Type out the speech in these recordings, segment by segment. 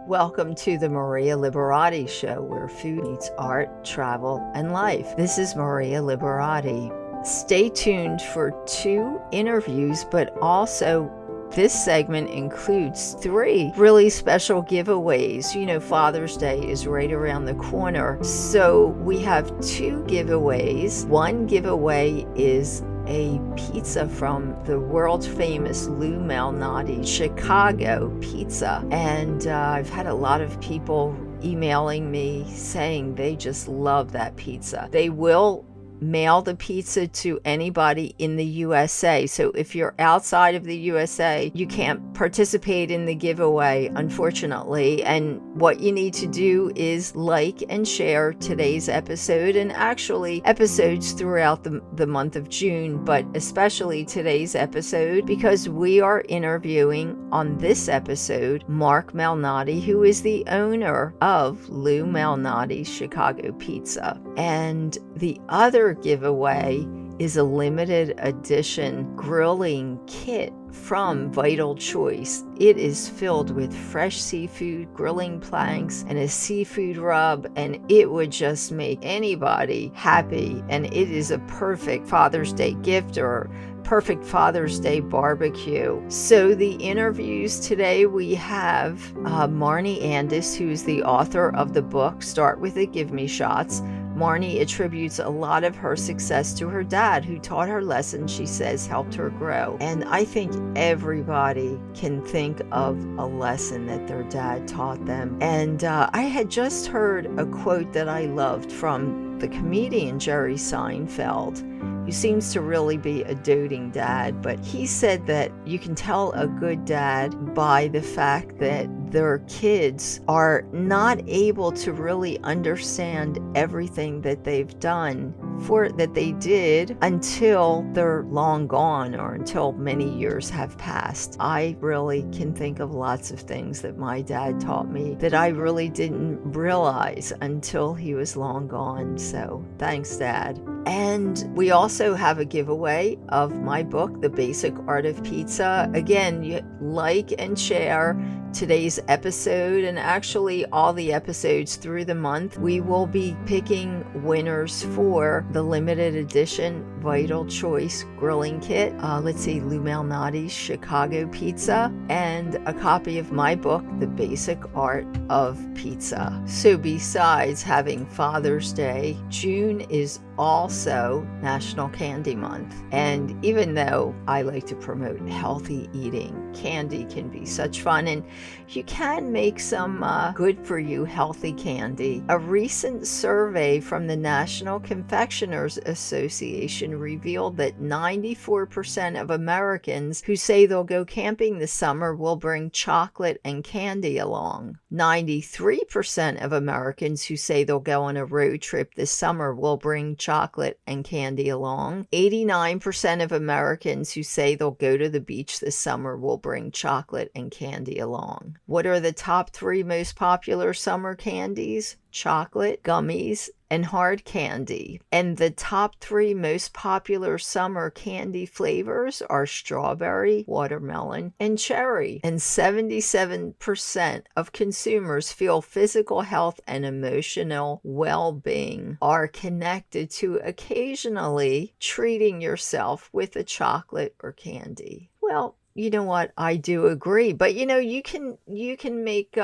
Welcome to the Maria Liberati Show, where food meets art, travel, and life. This is Maria Liberati. Stay tuned for 2 interviews, but also this segment includes 3 really special giveaways. You know, Father's Day is right around the corner, so we have 2 giveaways. One giveaway is a pizza from the world famous Lou Malnati Chicago pizza. And I've had a lot of people emailing me saying they just love that pizza. They will mail the pizza to anybody in the USA. So if you're outside of the USA, you can't participate in the giveaway, unfortunately. And what you need to do is like and share today's episode, and actually episodes throughout the month of June, but especially today's episode, because we are interviewing on this episode Mark Malnati, who is the owner of Lou Malnati Chicago Pizza. And the other giveaway is a limited edition grilling kit from Vital Choice. It is filled with fresh seafood, grilling planks, and a seafood rub, and it would just make anybody happy. And it is a perfect Father's Day gift or perfect Father's Day barbecue. So the interviews today, we have Marney Andis, who is the author of the book Start With It, Give Me Shots. Marney attributes a lot of her success to her dad, who taught her lessons she says helped her grow. And I think everybody can think of a lesson that their dad taught them. And I had just heard a quote that I loved from the comedian Jerry Seinfeld, who seems to really be a doting dad, but he said that you can tell a good dad by the fact that their kids are not able to really understand everything that they've done that they did until they're long gone or until many years have passed. I really can think of lots of things that my dad taught me that I really didn't realize until he was long gone. So thanks, Dad. And we also have a giveaway of my book, The Basic Art of Pizza. Again, you like and share today's episode, and actually all the episodes through the month. We will be picking winners for the limited edition Vital Choice grilling kit. Let's see, Lou Malnati's Chicago Pizza, and a copy of my book, The Basic Art of Pizza. So besides having Father's Day, June is also National Candy Month. And even though I like to promote healthy eating, candy can be such fun, and you can make some good for you healthy candy. A recent survey from the National Confectioners Association revealed that 94% of Americans who say they'll go camping this summer will bring chocolate and candy along. 93% of Americans who say they'll go on a road trip this summer will bring chocolate and candy along. 89% of Americans who say they'll go to the beach this summer will bring chocolate and candy along. What are the top 3 most popular summer candies? Chocolate, gummies, and hard candy. And the top 3 most popular summer candy flavors are strawberry, watermelon, and cherry. And 77% of consumers feel physical health and emotional well-being are connected to occasionally treating yourself with a chocolate or candy. Well, you know what? I do agree. But you know, you can make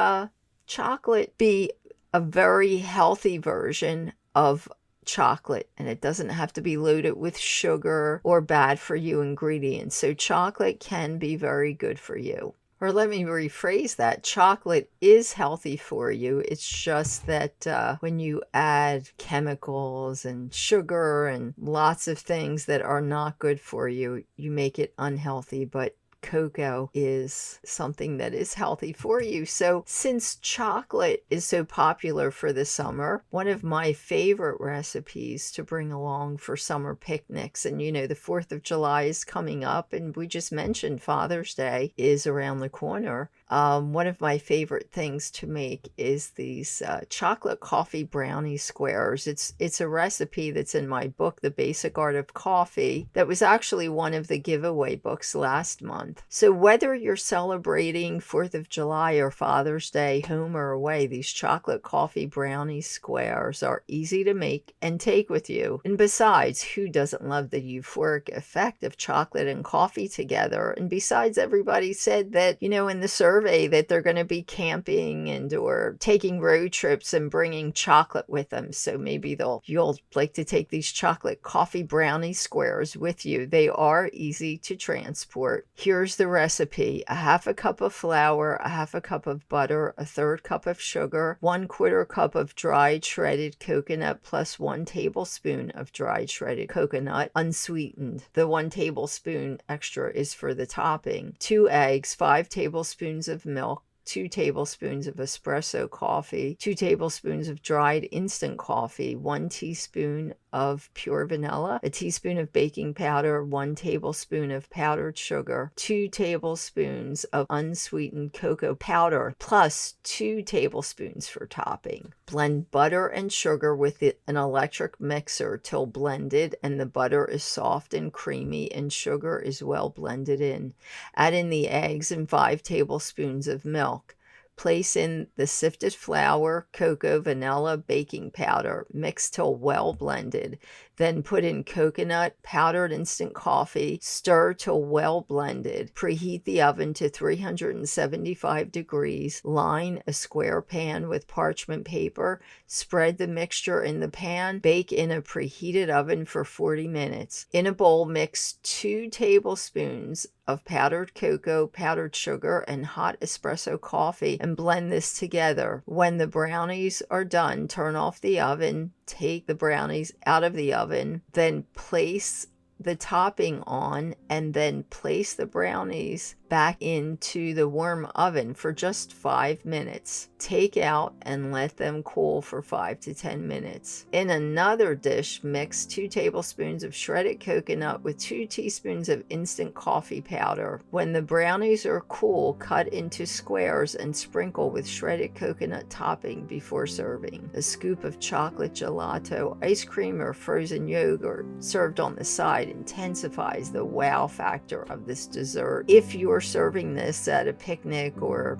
chocolate be a very healthy version of chocolate, and it doesn't have to be loaded with sugar or bad for you ingredients. So chocolate can be very good for you. Or let me rephrase that. Chocolate is healthy for you. It's just that when you add chemicals and sugar and lots of things that are not good for you, you make it unhealthy. But cocoa is something that is healthy for you. So since chocolate is so popular for the summer, one of my favorite recipes to bring along for summer picnics, and you know, the 4th of July is coming up, and we just mentioned Father's Day is around the corner. One of my favorite things to make is these chocolate coffee brownie squares. It's a recipe that's in my book, The Basic Art of Coffee, that was actually one of the giveaway books last month. So whether you're celebrating 4th of July or Father's Day, home or away, these chocolate coffee brownie squares are easy to make and take with you. And besides, who doesn't love the euphoric effect of chocolate and coffee together? And besides, everybody said that, in the survey that they're going to be camping or taking road trips and bringing chocolate with them. So maybe you'll like to take these chocolate coffee brownie squares with you. They are easy to transport. Here's the recipe: a half a cup of flour, a half a cup of butter, a third cup of sugar, 1/4 cup of dried shredded coconut plus 1 tablespoon of dried shredded coconut, unsweetened. The 1 tablespoon extra is for the topping. 2 eggs, 5 tablespoons of milk, 2 tablespoons of espresso coffee, 2 tablespoons of dried instant coffee, 1 teaspoon of pure vanilla, a teaspoon of baking powder, 1 tablespoon of powdered sugar, 2 tablespoons of unsweetened cocoa powder, plus 2 tablespoons for topping. Blend butter and sugar with an electric mixer till blended and the butter is soft and creamy and sugar is well blended in. Add in the eggs and 5 tablespoons of milk. Place in the sifted flour, cocoa, vanilla, baking powder. Mix till well blended. Then put in coconut, powdered instant coffee. Stir till well blended. Preheat the oven to 375 degrees. Line a square pan with parchment paper. Spread the mixture in the pan. Bake in a preheated oven for 40 minutes. In a bowl, mix 2 tablespoons of powdered cocoa, powdered sugar, and hot espresso coffee and blend this together. When the brownies are done, turn off the oven, take the brownies out of the oven, then place the topping on, and then place the brownies back into the warm oven for just 5 minutes. Take out and let them cool for 5 to 10 minutes. In another dish, mix 2 tablespoons of shredded coconut with 2 teaspoons of instant coffee powder. When the brownies are cool, cut into squares and sprinkle with shredded coconut topping before serving. A scoop of chocolate gelato, ice cream, or frozen yogurt served on the side intensifies the wow factor of this dessert. If you're serving this at a picnic or,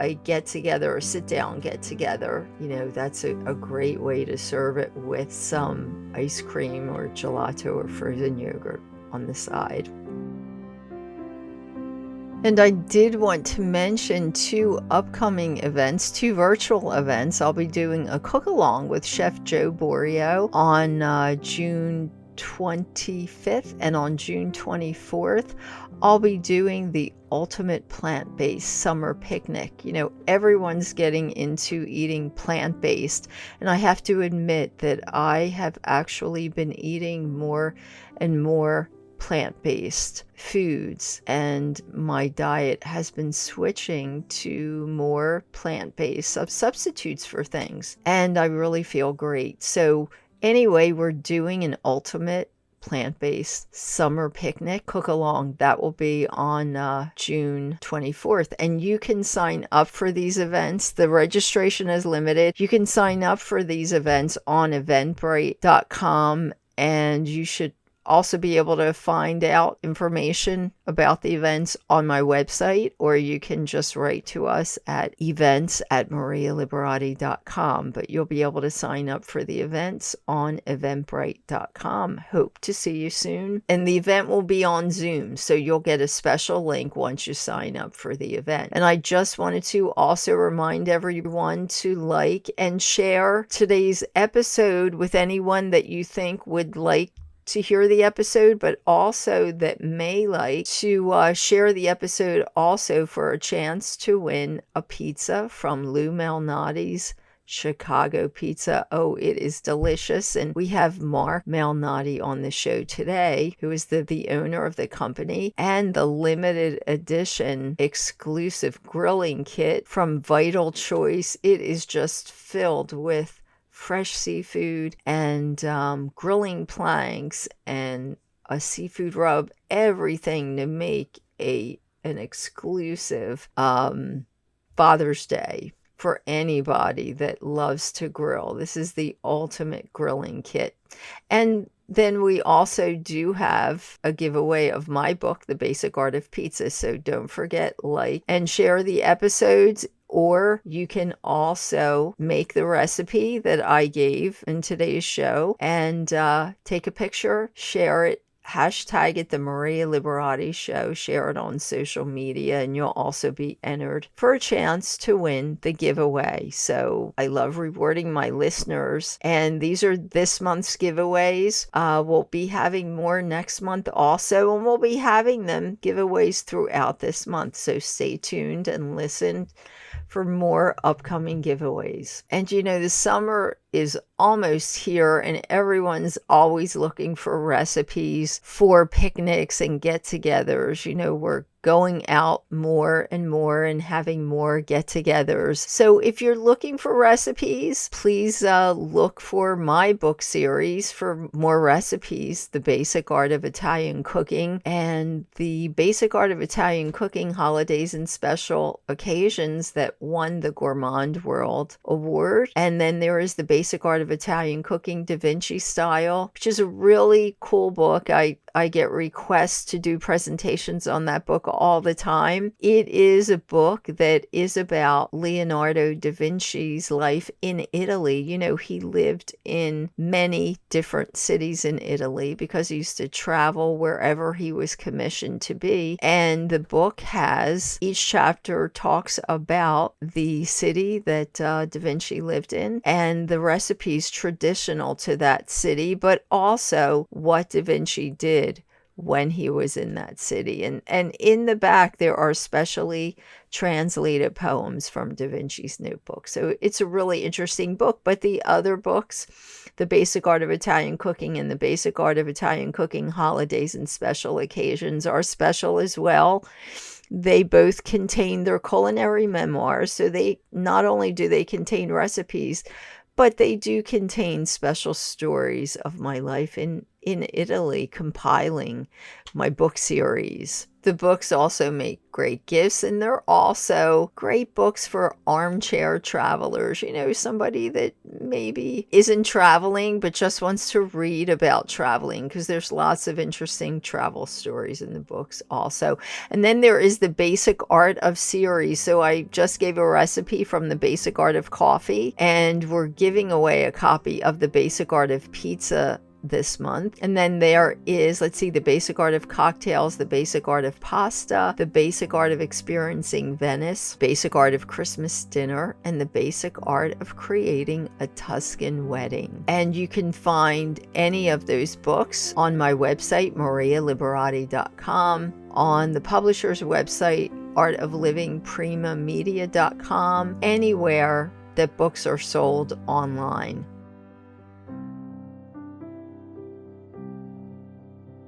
a get-together, a sit-down get-together, that's a great way to serve it with some ice cream or gelato or frozen yogurt on the side. And I did want to mention 2 upcoming events, 2 virtual events. I'll be doing a cook-along with Chef Joe Borio on June 25th, and on June 24th, I'll be doing the ultimate plant-based summer picnic. Everyone's getting into eating plant-based, and I have to admit that I have actually been eating more and more plant-based foods, and my diet has been switching to more plant-based substitutes for things, and I really feel great. So anyway, we're doing an ultimate plant-based summer picnic cook-along. That will be on June 24th. And you can sign up for these events. The registration is limited. You can sign up for these events on eventbrite.com, and you should also be able to find out information about the events on my website, or you can just write to us at events@marialiberati.com. But you'll be able to sign up for the events on eventbrite.com. Hope to see you soon. And the event will be on Zoom, so you'll get a special link once you sign up for the event. And I just wanted to also remind everyone to like and share today's episode with anyone that you think would like to hear the episode, but also that may like to share the episode also for a chance to win a pizza from Lou Malnati's Chicago Pizza. Oh, it is delicious. And we have Mark Malnati on the show today, who is the owner of the company, and the limited edition exclusive grilling kit from Vital Choice. It is just filled with fresh seafood and grilling planks and a seafood rub, everything to make a an exclusive Father's Day for anybody that loves to grill. This is the ultimate grilling kit. And then we also do have a giveaway of my book, The Basic Art of Pizza. So don't forget, like and share the episodes. Or you can also make the recipe that I gave in today's show and take a picture, share it, hashtag it the Maria Liberati Show, share it on social media, and you'll also be entered for a chance to win the giveaway. So I love rewarding my listeners, and these are this month's giveaways. We'll be having more next month also, and we'll be having them giveaways throughout this month. So stay tuned and listen for more upcoming giveaways. And the summer is almost here, and everyone's always looking for recipes for picnics and get-togethers. We're going out more and more and having more get-togethers. So if you're looking for recipes, please look for my book series for more recipes, The Basic Art of Italian Cooking and The Basic Art of Italian Cooking Holidays and Special Occasions that won the Gourmand World Award. And then there is The Basic Art of Italian Cooking Da Vinci Style, which is a really cool book. I get requests to do presentations on that book all the time. It is a book that is about Leonardo da Vinci's life in Italy. He lived in many different cities in Italy because he used to travel wherever he was commissioned to be. And the book each chapter talks about the city that da Vinci lived in and the recipes traditional to that city, but also what da Vinci did when he was in that city. And in the back, there are specially translated poems from Da Vinci's notebook. So it's a really interesting book. But the other books, The Basic Art of Italian Cooking and The Basic Art of Italian Cooking Holidays and Special Occasions, are special as well. They both contain their culinary memoirs. So they not only do they contain recipes, but they do contain special stories of my life in Italy, compiling my book series. The books also make great gifts, and they're also great books for armchair travelers. Somebody that maybe isn't traveling but just wants to read about traveling, because there's lots of interesting travel stories in the books also. And then there is the Basic Art of series. So I just gave a recipe from the Basic Art of Coffee, and we're giving away a copy of the Basic Art of Pizza this month. And then there is, the Basic Art of Cocktails, the Basic Art of Pasta, the Basic Art of Experiencing Venice, Basic Art of Christmas Dinner, and the Basic Art of Creating a Tuscan Wedding. And you can find any of those books on my website, marialiberati.com, on the publisher's website, artoflivingprimamedia.com, anywhere that books are sold online.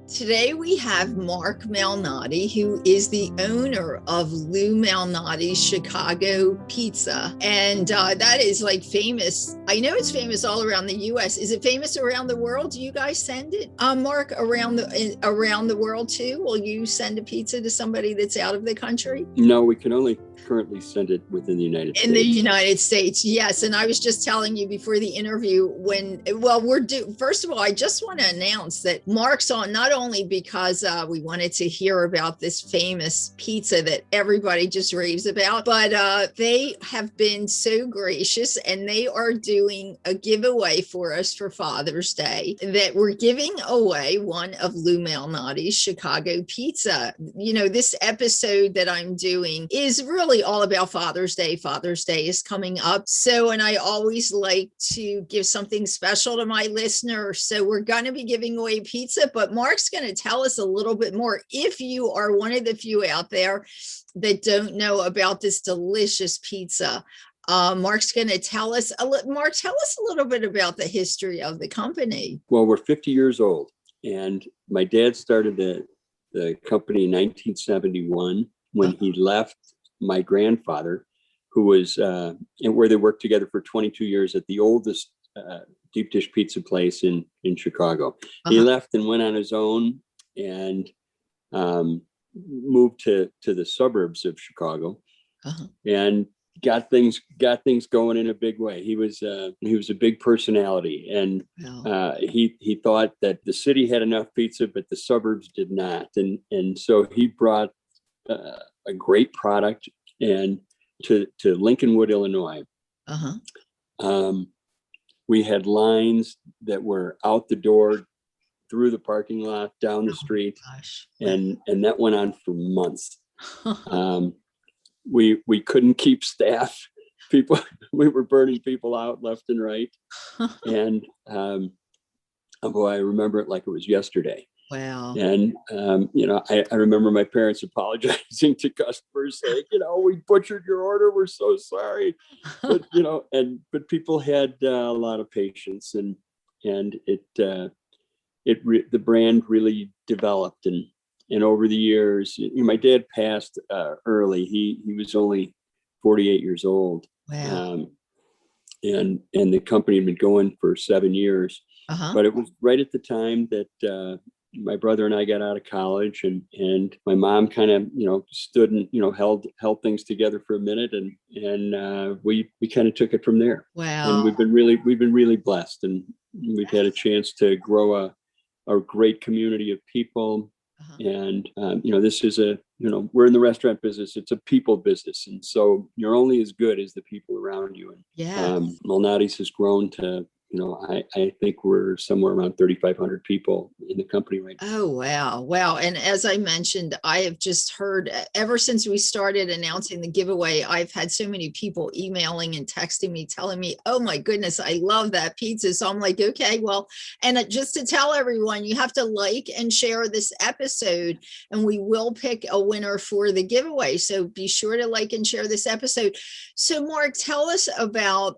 Today we have Mark Malnati, who is the owner of Lou Malnati's Chicago Pizza. And that is famous. I know it's famous all around the U.S. Is it famous around the world? Do you guys send it, Mark, around the world too? Will you send a pizza to somebody that's out of the country? No, we can only currently send it within the United States. In the United States, yes. And I was just telling you before the interview first of all, I just want to announce that Mark's on, not only because we wanted to hear about this famous pizza that everybody just raves about, but they have been so gracious, and they are doing a giveaway for us for Father's Day, that we're giving away one of Lou Malnati's Chicago Pizza. This episode that I'm doing is really all about Father's Day. Father's Day is coming up. And I always like to give something special to my listeners. So we're going to be giving away pizza, but Mark's going to tell us a little bit more. If you are one of the few out there that don't know about this delicious pizza, Mark's going to tell us. Mark, tell us a little bit about the history of the company. Well, we're 50 years old, and my dad started the company in 1971 when he left my grandfather, who was where they worked together for 22 years at the oldest deep dish pizza place in Chicago. He left and went on his own, and moved to the suburbs of Chicago, Uh-huh. and got things going in a big way. He was a big personality, and Well, he thought that the city had enough pizza, but the suburbs did not, and so he brought a great product and to Lincolnwood, Illinois. uh-huh. We had lines that were out the door, through the parking lot, down the street, Gosh. and that went on for months. We couldn't keep staff. People, we were burning people out left and right, and boy, I remember it like it was yesterday. Wow. And I remember my parents apologizing to customers, saying, we butchered your order. We're so sorry. But but people had a lot of patience, and the brand really developed, and over the years, my dad passed early. He was only 48 years old. Wow. And the company had been going for 7 years, Uh-huh. but it was right at the time that my brother and I got out of college, and my mom kind of stood and held things together for a minute, and we kind of took it from there. Wow. And we've been really blessed, and we've had a chance to grow a great community of people. Uh-huh. And this is we're in the restaurant business. It's a people business, and so you're only as good as the people around you. And Yeah. Malnati's has grown to I think we're somewhere around 3,500 people in the company right now. Oh, wow. Wow. And as I mentioned, I have just heard ever since we started announcing the giveaway, I've had so many people emailing and texting me, telling me, oh my goodness, I love that pizza. So I'm like, okay, well, and just to tell everyone, you have to like and share this episode, and we will pick a winner for the giveaway. So be sure to like and share this episode. So Mark, tell us about,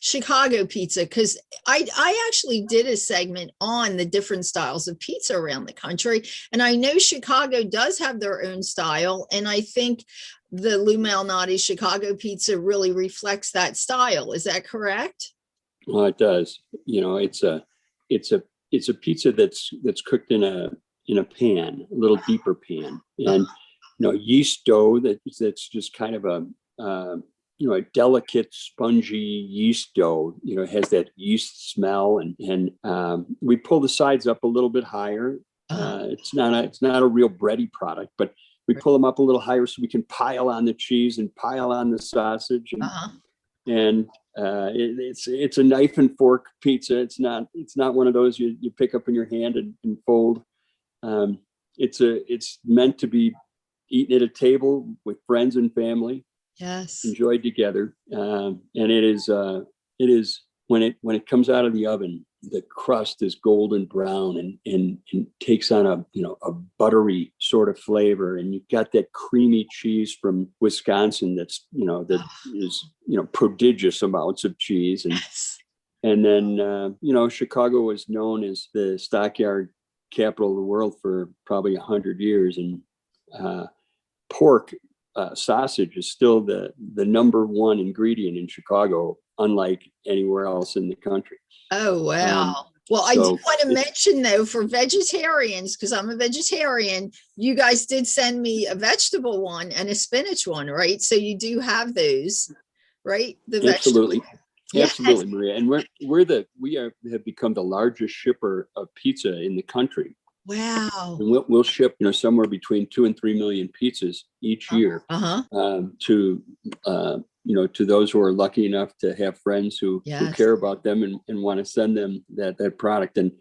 Chicago pizza, because I actually did a segment on the different styles of pizza around the country, and I know Chicago does have their own style, and I think the Lou Malnati Chicago pizza really reflects that style. Is that correct? Well, it does. It's a pizza that's cooked in a pan, a little deeper pan, and yeast dough that's just kind of a delicate, spongy yeast dough. It has that yeast smell, and we pull the sides up a little bit higher. Uh-huh. It's not a real bready product, but we pull them up a little higher so we can pile on the cheese and pile on the sausage, Uh-huh. and it's a knife and fork pizza. It's not one of those you pick up in your hand and fold. It's meant to be eaten at a table with friends and family. Yes. Enjoyed together, and it is when it comes out of the oven, the crust is golden brown and takes on a buttery sort of flavor, and you've got that creamy cheese from Wisconsin that is prodigious amounts of cheese, and then Chicago was known as the stockyard capital of the world for probably 100 years, and pork. Sausage is still the number one ingredient in Chicago, unlike anywhere else in the country. Oh, wow. Well, I do want to mention, though, for vegetarians, because I'm a vegetarian, you guys did send me a vegetable one and a spinach one, right? So you do have those, right? The Absolutely. vegetable. Yes. Absolutely, Maria. And we have become the largest shipper of pizza in the country. Wow. And we'll ship, somewhere between 2 and 3 million pizzas each year to those who are lucky enough to have friends who care about them and want to send them that product. And,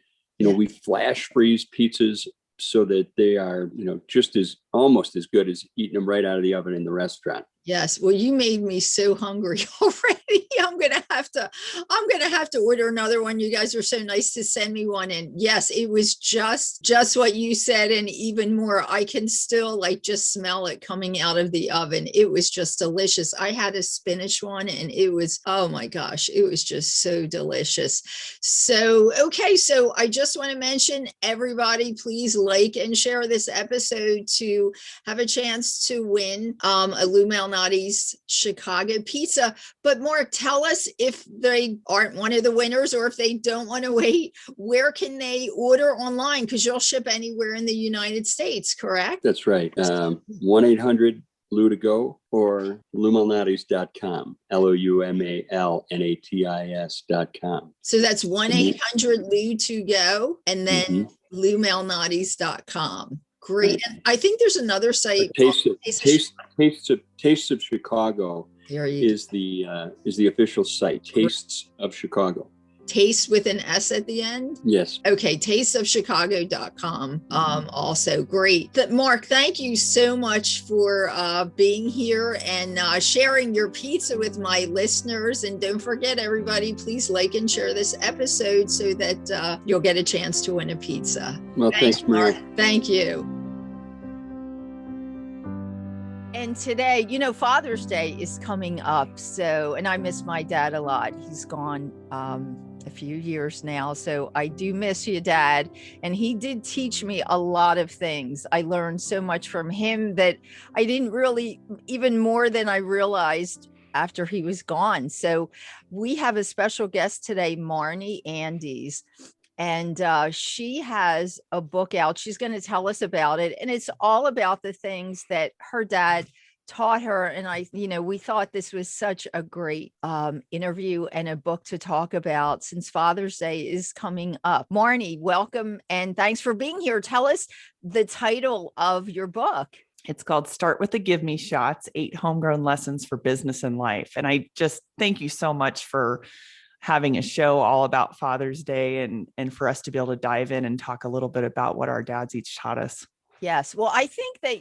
we flash freeze pizzas so that they are, just almost as good as eating them right out of the oven in the restaurant. Yes. Well, you made me so hungry already. I'm gonna have to order another one. You guys were so nice to send me one. And yes, it was just what you said, and even more. I can still just smell it coming out of the oven. It was just delicious. I had a spinach one, and it was, oh my gosh, it was just so delicious. So, okay. So I just want to mention, everybody, please like and share this episode to have a chance to win a Lou Malnati Malnati's Chicago pizza. But Mark, tell us, if they aren't one of the winners or if they don't want to wait, where can they order online? Because you'll ship anywhere in the United States, correct? That's right. 1-800 Lou to go or LouMalnatis.com, LOUMALNATIS.com. So that's 1-800 Lou to go, and then LouMalnatis.com. Great. Right. And I think there's another site. Taste of Chicago is the official site. Tastes of Chicago. Taste with an S at the end? Yes. Okay, tasteofchicago.com. Also great. Mark, thank you so much for being here and sharing your pizza with my listeners. And don't forget, everybody, please like and share this episode so that you'll get a chance to win a pizza. Well, thanks, Mary. Thank you. And today, Father's Day is coming up. So, and I miss my dad a lot. He's gone a few years now. So I do miss you, Dad. And he did teach me a lot of things. I learned so much from him that I didn't really, even more than I realized after he was gone. So we have a special guest today, Marney Andes. And she has a book out. She's going to tell us about it. And it's all about the things that her dad taught her. And we thought this was such a great interview and a book to talk about since Father's Day is coming up. Marney, welcome. And thanks for being here. Tell us the title of your book. It's called Start with the Give Me Shots, 8 Homegrown Lessons for Business and Life. And I just thank you so much for having a show all about Father's Day and for us to be able to dive in and talk a little bit about what our dads each taught us. Yes. Well, I think that,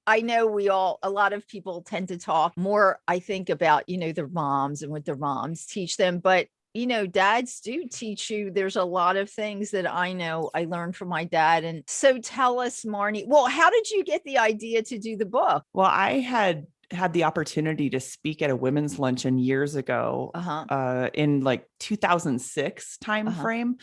I know a lot of people tend to talk more, I think, about, their moms and what their moms teach them. But, dads do teach you. There's a lot of things that I know I learned from my dad. And so tell us, Marney, well, how did you get the idea to do the book? Well, I had the opportunity to speak at a women's luncheon years ago in like 2006 timeframe.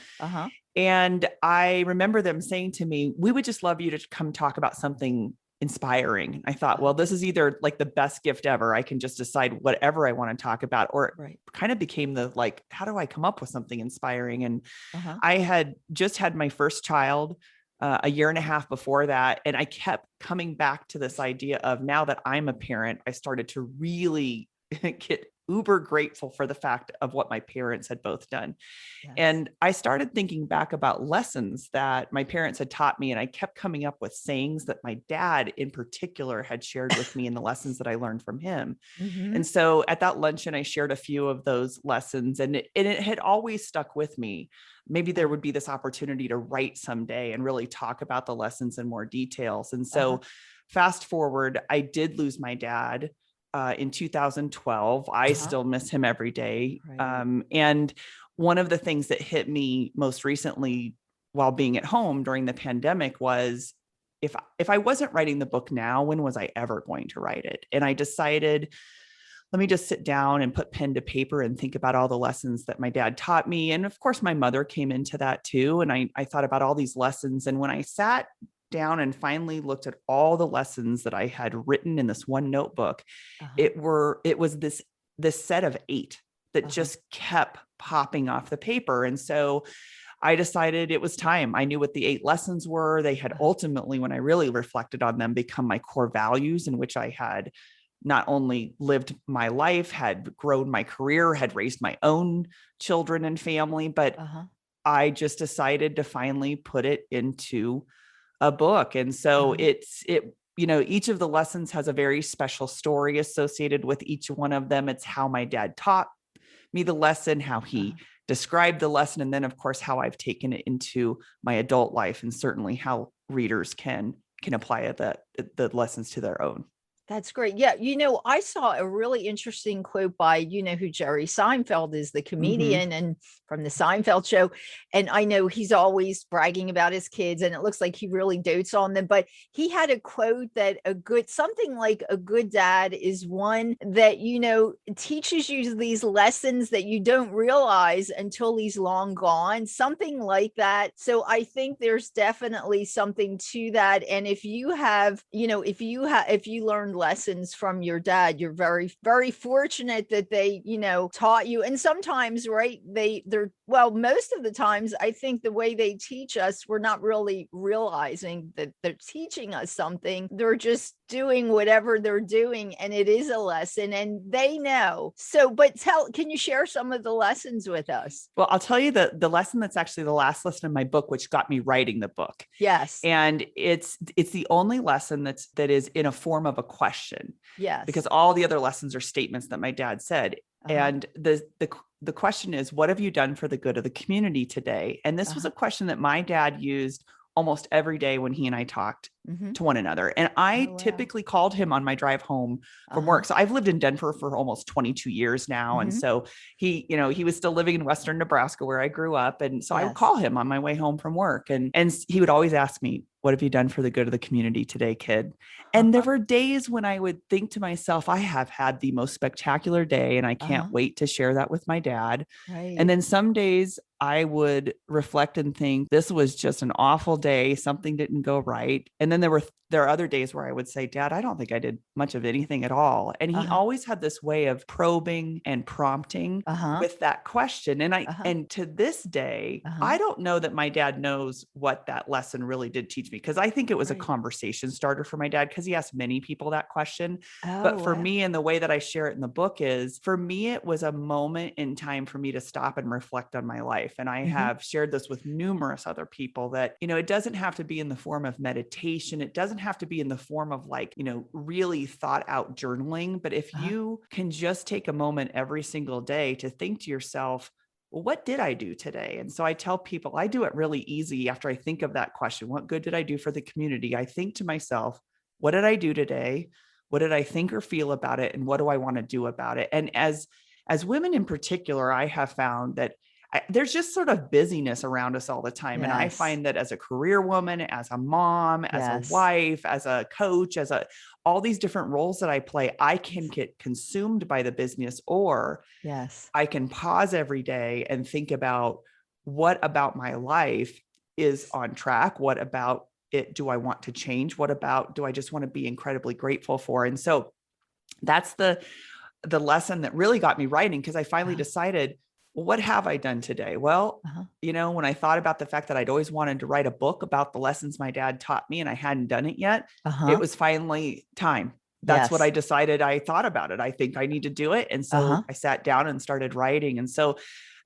And I remember them saying to me, we would just love you to come talk about something inspiring. I thought, well, this is either like the best gift ever. I can just decide whatever I want to talk about, or it kind of became the like, how do I come up with something inspiring? And I had just had my first child a year and a half before that. And I kept coming back to this idea of, now that I'm a parent, I started to really get uber grateful for the fact of what my parents had both done. Yes. And I started thinking back about lessons that my parents had taught me. And I kept coming up with sayings that my dad in particular had shared with me in the lessons that I learned from him. And so at that luncheon, I shared a few of those lessons, and it had always stuck with me. Maybe there would be this opportunity to write someday and really talk about the lessons in more details. And so fast forward, I did lose my dad in 2012. I still miss him every day. And one of the things that hit me most recently while being at home during the pandemic was, if I wasn't writing the book now, when was I ever going to write it? And I decided, let me just sit down and put pen to paper and think about all the lessons that my dad taught me. And of course, my mother came into that too. And I thought about all these lessons. And when I sat down and finally looked at all the lessons that I had written in this one notebook, it was this set of 8 that just kept popping off the paper. And so I decided it was time. I knew what the 8 lessons were. They had ultimately, when I really reflected on them, become my core values, in which I had not only lived my life, had grown my career, had raised my own children and family, but I just decided to finally put it into a book. And so each of the lessons has a very special story associated with each one of them. It's how my dad taught me the lesson, how he described the lesson, and then of course, how I've taken it into my adult life, and certainly how readers can apply the lessons to their own. That's great. Yeah. I saw a really interesting quote by, who Jerry Seinfeld is, the comedian and from the Seinfeld show. And I know he's always bragging about his kids, and it looks like he really dotes on them, but he had a quote that something like a good dad is one that, teaches you these lessons that you don't realize until he's long gone, something like that. So I think there's definitely something to that. And if you have, if you learned learned lessons from your dad. You're very, very fortunate that they, taught you. And sometimes, right, most of the times, I think the way they teach us, we're not really realizing that they're teaching us something. They're just doing whatever they're doing, and it is a lesson, and they know. So, but can you share some of the lessons with us? Well, I'll tell you the lesson that's actually the last lesson in my book, which got me writing the book. Yes. And it's the only lesson that is in a form of a question. Yes. Because all the other lessons are statements that my dad said. And the question is, what have you done for the good of the community today? And this was a question that my dad used almost every day when he and I talked to one another. And I typically called him on my drive home from work. So I've lived in Denver for almost 22 years now. And so he was still living in Western Nebraska where I grew up. And so I would call him on my way home from work. And he would always ask me, what have you done for the good of the community today, kid? And there were days when I would think to myself, I have had the most spectacular day and I can't wait to share that with my dad. Right. And then some days I would reflect and think, this was just an awful day. Something didn't go right. And then there are other days where I would say, Dad, I don't think I did much of anything at all. And he always had this way of probing and prompting with that question. And and to this day, I don't know that my dad knows what that lesson really did teach me, because I think it was a conversation starter for my dad, because he asked many people that question. But for me, and the way that I share it in the book is, for me, it was a moment in time for me to stop and reflect on my life. And I have shared this with numerous other people that, it doesn't have to be in the form of meditation. It doesn't have to be in the form of really thought out journaling. But if you can just take a moment every single day to think to yourself, well, what did I do today? And so I tell people, I do it really easy. After I think of that question, what good did I do for the community? I think to myself, what did I do today? What did I think or feel about it? And what do I want to do about it? And as women in particular, I have found that there's just sort of busyness around us all the time. Yes. And I find that as a career woman, as a mom, as a wife, as a coach, all these different roles that I play, I can get consumed by the business, or I can pause every day and think about, what about my life is on track? What about it do I want to change? What about do I just want to be incredibly grateful for? And so that's the lesson that really got me writing, because I finally decided, well, what have I done today? Well, when I thought about the fact that I'd always wanted to write a book about the lessons my dad taught me and I hadn't done it yet, it was finally time. That's what I decided. I thought about it. I think I need to do it. And so I sat down and started writing. And so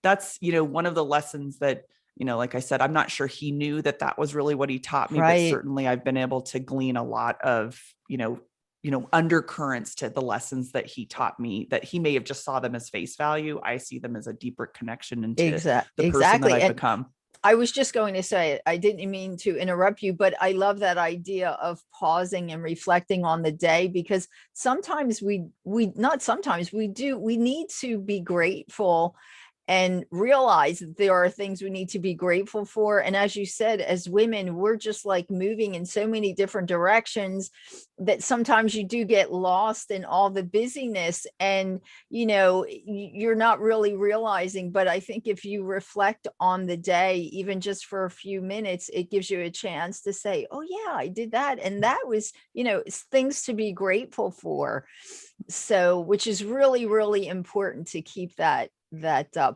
that's, one of the lessons that, like I said, I'm not sure he knew that was really what he taught me, but certainly I've been able to glean a lot of, undercurrents to the lessons that he taught me, that he may have just saw them as face value. I see them as a deeper connection into the person that I've become. I was just going to say, I didn't mean to interrupt you, but I love that idea of pausing and reflecting on the day, because sometimes we need to be grateful and realize that there are things we need to be grateful for. And as you said, as women, we're just like moving in so many different directions that sometimes you do get lost in all the busyness, and, you're not really realizing. But I think if you reflect on the day, even just for a few minutes, it gives you a chance to say, oh yeah, I did that. And that was, things to be grateful for. So, which is really, really important to keep that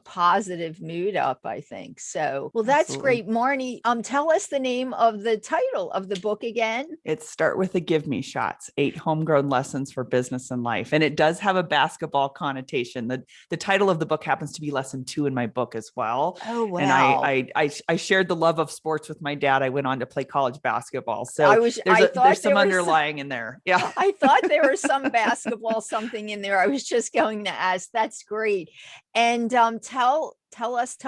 positive mood up, I think. So, well, that's Absolutely. great. Marney, tell us the name of the title of the book again. It's Start with the Give Me Shots, 8 Homegrown Lessons for Business and Life. And it does have a basketball connotation. The title of the book happens to be lesson 2 in my book as well. Oh, wow. And I shared the love of sports with my dad. I went on to play college basketball. So there's some underlying in there. Yeah. I thought there was some basketball, something in there. I was just going to ask. That's great. And tell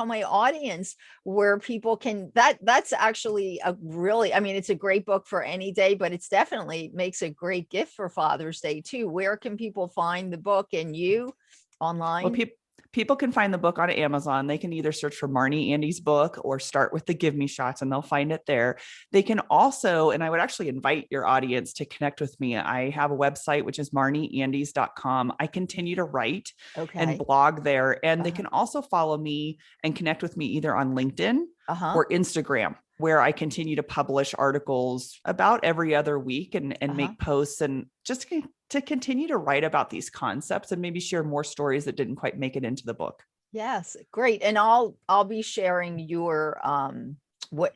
my audience where people can, that's actually it's a great book for any day, but it's definitely makes a great gift for Father's Day too. Where can people find the book and you online? Well, people can find the book on Amazon. They can either search for Marney Andy's book or Start with the Give Me Shots, and they'll find it there. They can also, and I would actually invite your audience to connect with me. I have a website, which is marneyandys.com. I continue to write and blog there. And they can also follow me and connect with me either on LinkedIn or Instagram, where I continue to publish articles about every other week and make posts and just to continue to write about these concepts and maybe share more stories that didn't quite make it into the book. Yes, great. And I'll be sharing your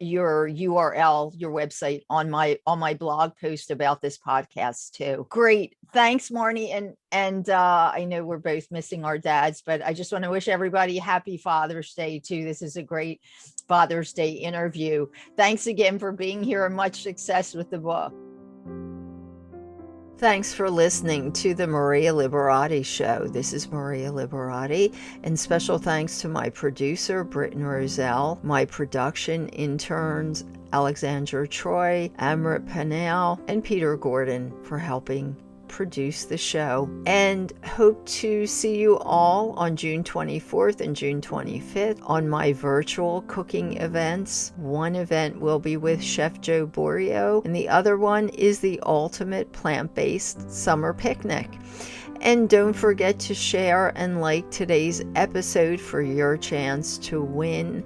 your URL, your website on my blog post about this podcast too. Great. Thanks, Marney. And I know we're both missing our dads, but I just want to wish everybody happy Father's Day too. This is a great Father's Day interview. Thanks again for being here and much success with the book. Thanks for listening to the Maria Liberati Show. This is Maria Liberati, and special thanks to my producer, Britton Roselle, my production interns, Alexandra Troy, Amrit Panel, and Peter Gordon for helping produce the show, and hope to see you all on June 24th and June 25th on my virtual cooking events. One event will be with Chef Joe Borio, and the other one is the ultimate plant-based summer picnic. And don't forget to share and like today's episode for your chance to win,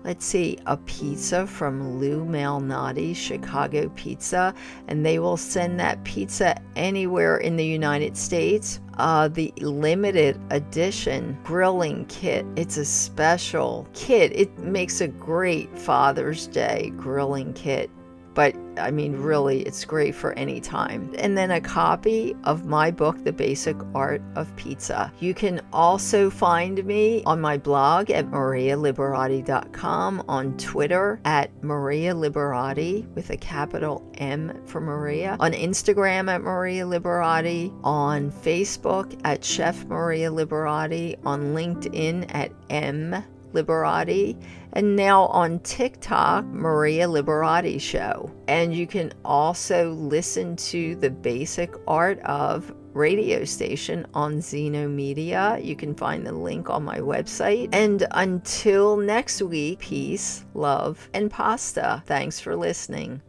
let's see, a pizza from Lou Malnati, Chicago Pizza, and they will send that pizza anywhere in the United States. The limited edition grilling kit. It's a special kit. It makes a great Father's Day grilling kit. But I mean, really, it's great for any time. And then a copy of my book, The Basic Art of Pizza. You can also find me on my blog at marialiberati.com, on Twitter at Maria Liberati with a capital M for Maria, on Instagram at Maria Liberati, on Facebook at Chef Maria Liberati, on LinkedIn at M Liberati, and now on TikTok, Maria Liberati Show. And you can also listen to The Basic Art of radio station on Zeno Media. You can find the link on my website. And until next week, peace, love, and pasta. Thanks for listening.